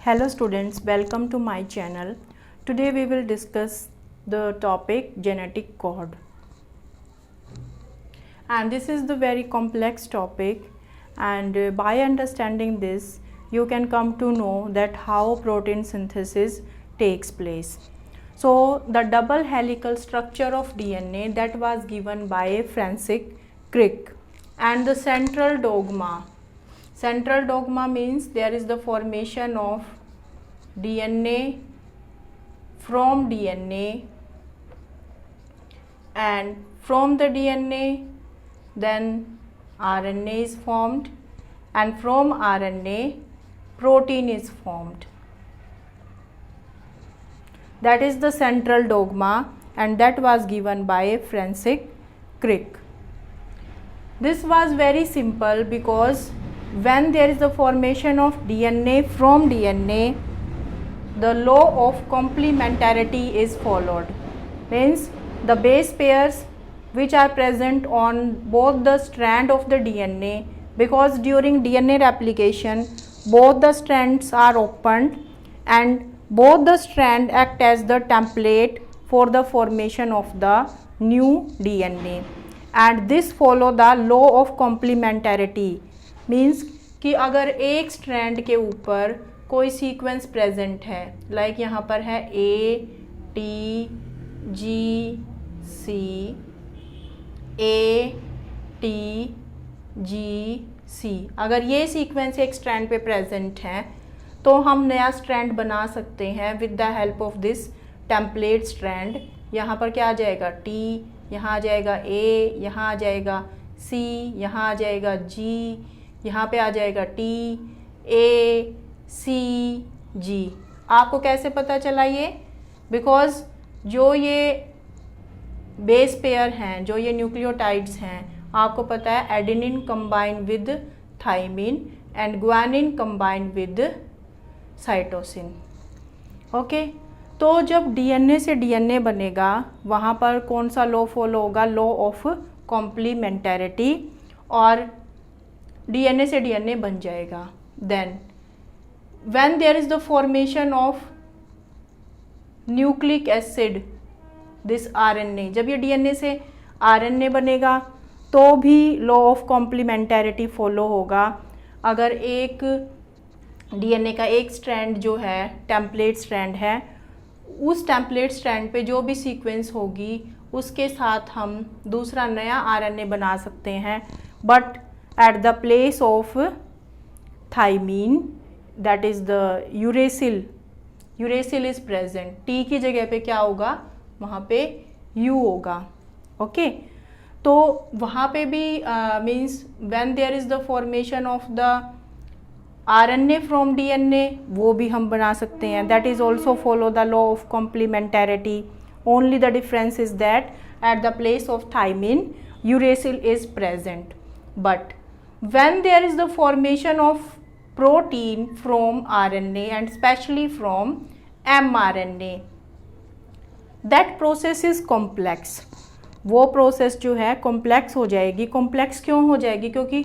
Hello students, welcome to my channel. Today we will discuss the topic genetic code. And this is the very complex topic, and by understanding this you can come to know that how protein synthesis takes place. So the double helical structure of DNA that was given by Francis Crick, and the central dogma. Central dogma means there is the formation of DNA from DNA, and from the DNA then RNA is formed, and from RNA protein is formed. That is the central dogma, and that was given by Francis Crick. This was very simple because when there is the formation of DNA from DNA, the law of complementarity is followed. Means the base pairs which are present on both the strand of the DNA, because during DNA replication both the strands are opened and both the strands act as the template for the formation of the new DNA, and this follow the law of complementarity. Means कि अगर एक strand के ऊपर कोई sequence present है, like यहाँ पर है A T G C A T G C, अगर ये सीक्वेंस एक स्ट्रैंड पे प्रेजेंट है तो हम नया स्ट्रैंड बना सकते हैं with the help of this template strand. यहाँ पर क्या आ जाएगा T, यहाँ आ जाएगा A, यहाँ आ जाएगा C, यहाँ आ जाएगा G, यहाँ पे आ जाएगा T A C G. आपको कैसे पता चला ये? बिकॉज जो ये बेस पेयर हैं, जो ये न्यूक्लियोटाइड्स हैं, आपको पता है adenine combine with thymine and guanine combine with cytosine. Okay, तो जब डीएनए से डीएनए बनेगा वहाँ पर कौन सा लॉ फॉलो होगा? लॉ ऑफ कॉम्प्लीमेंटैरिटी, और डीएनए से डीएनए बन जाएगा. Then when there is the formation of nucleic acid this RNA, जब ये डीएनए से आरएनए बनेगा तो भी लॉ ऑफ कॉम्प्लीमेंटैरिटी फॉलो होगा. अगर एक डीएनए का एक स्ट्रैंड जो है टेम्पलेट स्ट्रैंड है, उस टेम्पलेट स्ट्रैंड पे जो भी सीक्वेंस होगी उसके साथ हम दूसरा नया आरएनए बना सकते हैं, but at the place of thymine, that is the uracil is present. T की जगह पे क्या होगा? वहाँ पे U होगा. ओके, तो वहाँ पे भी means when there is the formation of the RNA from DNA, वो भी हम बना सकते हैं. That is also follow the law of complementarity. Only the difference is that at the place of thymine uracil is present. But when there is the formation of protein from RNA and especially from mRNA, that process is complex. वो process जो है complex हो जाएगी. Complex क्यों हो जाएगी? क्योंकि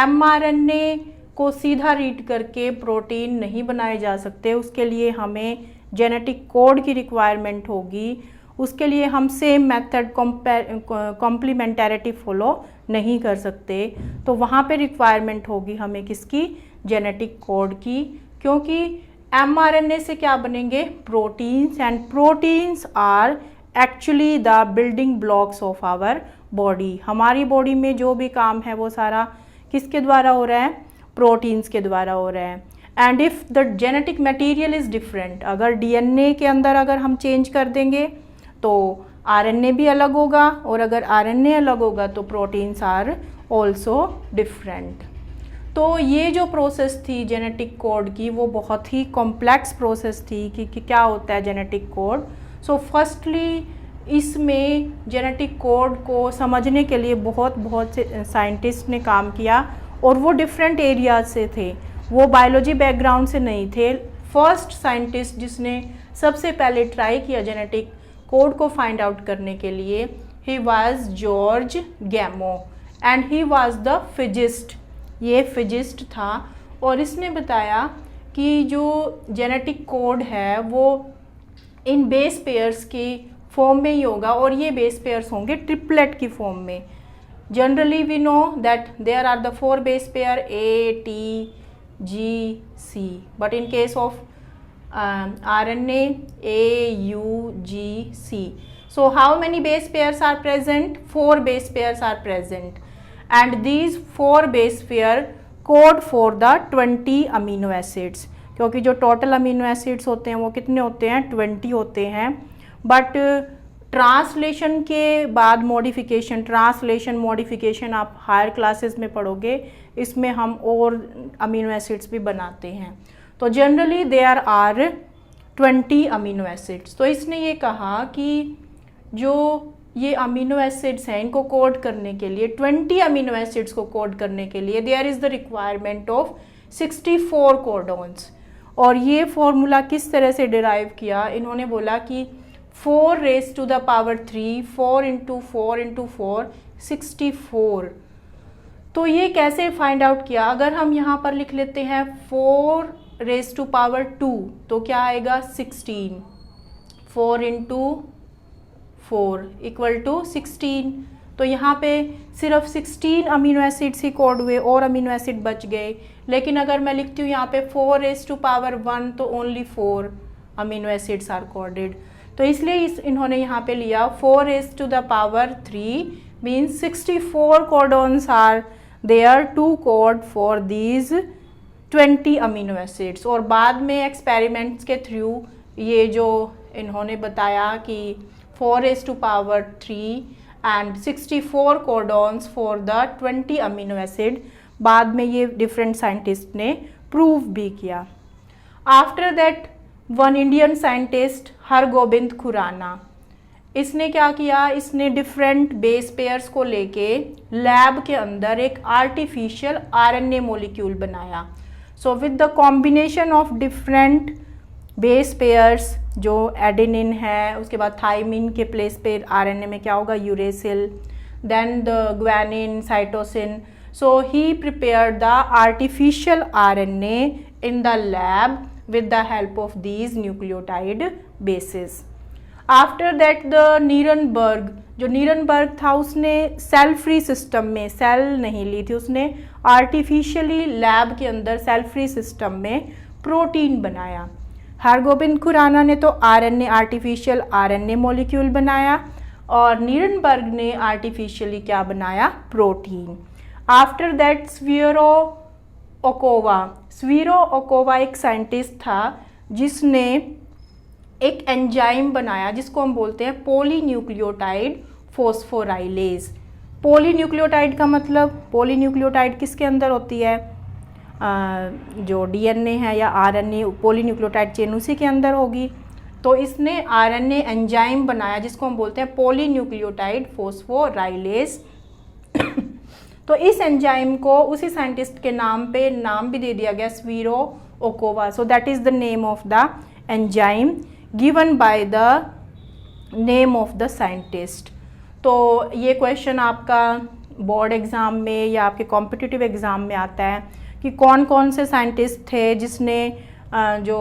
mRNA को सीधा रीड करके प्रोटीन नहीं बनाए जा सकते. उसके लिए हमें जेनेटिक कोड की रिक्वायरमेंट होगी. उसके लिए हम सेम मेथड कॉम्प्लीमेंटैरिटी फॉलो नहीं कर सकते. तो वहाँ पे रिक्वायरमेंट होगी हमें किसकी? जेनेटिक कोड की. क्योंकि mRNA से क्या बनेंगे? Proteins, and proteins are actually the building blocks of our body. हमारी बॉडी में जो भी काम है वो सारा किसके द्वारा हो रहा है? प्रोटीन्स के द्वारा हो रहा है. And if the genetic material is different, अगर डीएनए के अंदर अगर हम चेंज कर देंगे तो आरएनए भी अलग होगा, और अगर आरएनए अलग होगा तो प्रोटीन्स आर ऑल्सो डिफरेंट. तो ये जो प्रोसेस थी जेनेटिक कोड की वो बहुत ही कॉम्प्लेक्स प्रोसेस थी कि क्या होता है जेनेटिक कोड. सो फर्स्टली इसमें जेनेटिक कोड को समझने के लिए बहुत से साइंटिस्ट ने काम किया, और वो डिफरेंट एरियाज से थे, वो बायोलॉजी बैकग्राउंड से नहीं थे. फर्स्ट साइंटिस्ट जिसने सबसे पहले ट्राई किया जेनेटिक कोड को फाइंड आउट करने के लिए, he was George गैमो, and he was the physicist. ये फिजिस्ट था, और इसने बताया कि जो जेनेटिक कोड है वो इन बेस पेयर्स की फॉर्म में ही होगा, और ये बेस पेयर्स होंगे ट्रिपलेट की फॉर्म में। Generally we know that there are the 4 base pair A, T, G, C, but in case of RNA A, U, G, C. So how many base pairs are present? 4 base pairs are present, and these 4 base pair code for the 20 amino acids, क्योंकि जो total amino acids होते हैं वो कितने होते हैं? 20 होते हैं। बट ट्रांसलेशन के बाद मॉडिफिकेशन, ट्रांसलेशन मॉडिफिकेशन आप हायर क्लासेस में पढ़ोगे, इसमें हम और अमीनो एसिड्स भी बनाते हैं। तो generally there are 20 amino acids. तो इसने ये कहा कि जो ये अमीनो एसिड्स हैं इनको कोड करने के लिए, 20 अमीनो एसिड्स को कोड करने के लिए there is the requirement of 64 codons. और ये फॉर्मूला किस तरह से डिराइव किया? इन्होंने बोला कि 4 raised to the power 3, 4 into 4 into 4, 64। तो ये कैसे फाइंड आउट किया? अगर हम यहाँ पर लिख लेते हैं 4 raised to power 2 तो क्या आएगा? 16। 4 into 4 इक्वल टू 16। तो यहाँ पे सिर्फ 16 अमीनो एसिड्स ही कोड हुए और अमीनो एसिड बच गए। लेकिन अगर मैं लिखती हूँ यहाँ पे 4 raised to power 1 तो only 4 amino acids are coded. तो इसलिए इन्होंने यहाँ पे लिया 4 raised to the power 3 means 64 codons are there to code for these 20 amino acids. और बाद में एक्सपेरिमेंट्स के थ्रू ये जो इन्होंने बताया कि 4 raised to power 3 and 64 codons for the 20 amino acid, बाद में ये डिफरेंट साइंटिस्ट ने प्रूव भी किया। After that one Indian scientist Hargobind Khorana, इसने क्या किया? इसने डिफरेंट बेस पेयर्स को लेके लैब के अंदर एक आर्टिफिशियल आरएनए मॉलिक्यूल बनाया। So with the combination of different base pairs, जो एडेनिन है, उसके बाद थाइमिन के प्लेस पे आरएनए में क्या होगा? Uracil, then the guanine, cytosine. So he prepared the artificial RNA in the lab with the help of these nucleotide bases. After that the नीरनबर्ग, जो नीरनबर्ग था उसने सेल फ्री सिस्टम में, सेल नहीं ली थी उसने, आर्टिफिशियली लैब के अंदर सेल फ्री सिस्टम में प्रोटीन बनाया। हरगोबिंद खुराना ने तो आरएनए, आर्टिफिशियल आरएनए मॉलिक्यूल बनाया, और नीरनबर्ग ने आर्टिफिशियली क्या बनाया? प्रोटीन। आफ्टर दैट स्वीरो ओकोवा एक साइंटिस्ट था जिसने एक एंजाइम बनाया जिसको हम बोलते हैं पॉलीन्यूक्लियोटाइड फॉस्फोराइलेज। पॉलीन्यूक्लियोटाइड का मतलब, पॉलीन्यूक्लियोटाइड किसके अंदर होती है? जो डीएनए है या आरएनए, पॉलीन्यूक्लियोटाइड चेन उसी के अंदर होगी। तो इसने आरएनए एंजाइम बनाया जिसको हम बोलते हैं पॉलीन्यूक्लियोटाइड फॉस्फोराइलेज। तो इस एंजाइम को उसी साइंटिस्ट के नाम पे नाम भी दे दिया गया, Severo Ochoa. So that is the name of the enzyme given by the name of the scientist. तो ये क्वेश्चन आपका बोर्ड एग्ज़ाम में या आपके कॉम्पिटिटिव एग्ज़ाम में आता है कि कौन कौन से साइंटिस्ट थे जिसने जो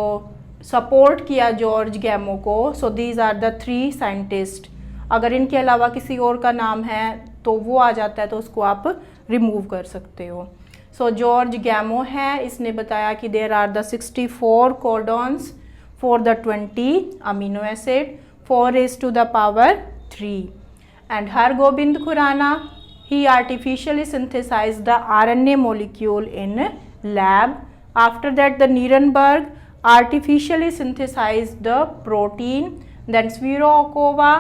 सपोर्ट किया जॉर्ज गैमो को। So these are the 3 scientist. अगर इनके अलावा किसी और का नाम है तो वो आ जाता है, तो उसको आप रिमूव कर सकते हो। सो जॉर्ज गैमो है, इसने बताया कि there are the 64 codons for the 20 amino acid, 4 raised to the power 3। And Hargobind Khorana, he artificially synthesized the RNA molecule in lab. After that the Nirenberg artificially synthesized the protein. Then Sviro Okova,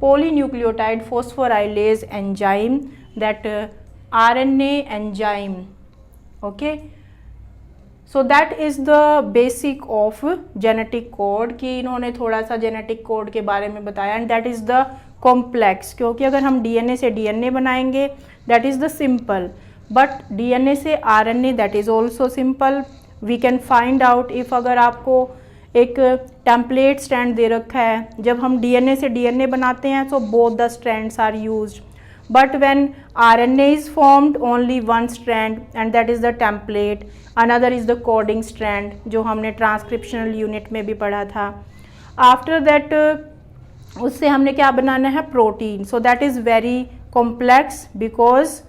polynucleotide phosphorylase enzyme, that RNA enzyme. Okay, so that is the basic of genetic code कि इन्होंने थोड़ा सा genetic code के बारे में बताया, and that is the complex, क्योंकि अगर हम DNA से DNA बनाएंगे that is the simple, but DNA से RNA that is also simple. We can find out if अगर आपको एक टेम्पलेट स्ट्रैंड दे रखा है, जब हम DNA से DNA बनाते हैं तो both the strands are used, but when RNA is formed only one strand and that is the template, another is the coding strand जो हमने ट्रांसक्रिप्शनल यूनिट में भी पढ़ा था. आफ्टर दैट उससे हमने क्या बनाना है, protein. So that is very complex because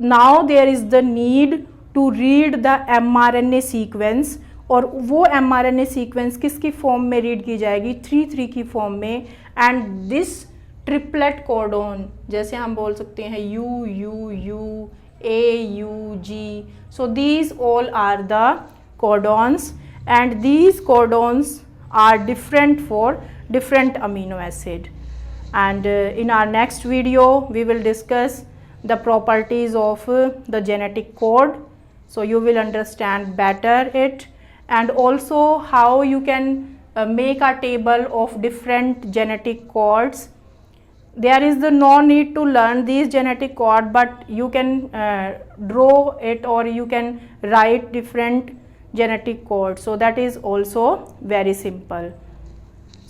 now there is the need to read the mRNA sequence. और वो mRNA सीक्वेंस किसकी फॉर्म में रीड की जाएगी, 3 की फॉर्म में. एंड दिस ट्रिपलेट कोडोन, जैसे हम बोल सकते हैं U U U A U G. So these all are the codons and these codons are different for different amino acid. And in our next video we will discuss the properties of the genetic code, so you will understand better it, and also how you can make a table of different genetic codes. There is the no need to learn these genetic code, but you can draw it or you can write different genetic code, so that is also very simple.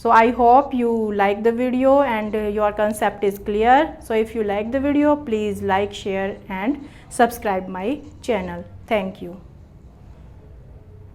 So I hope you like the video and your concept is clear. So if you like the video, please like, share and subscribe my channel. Thank you.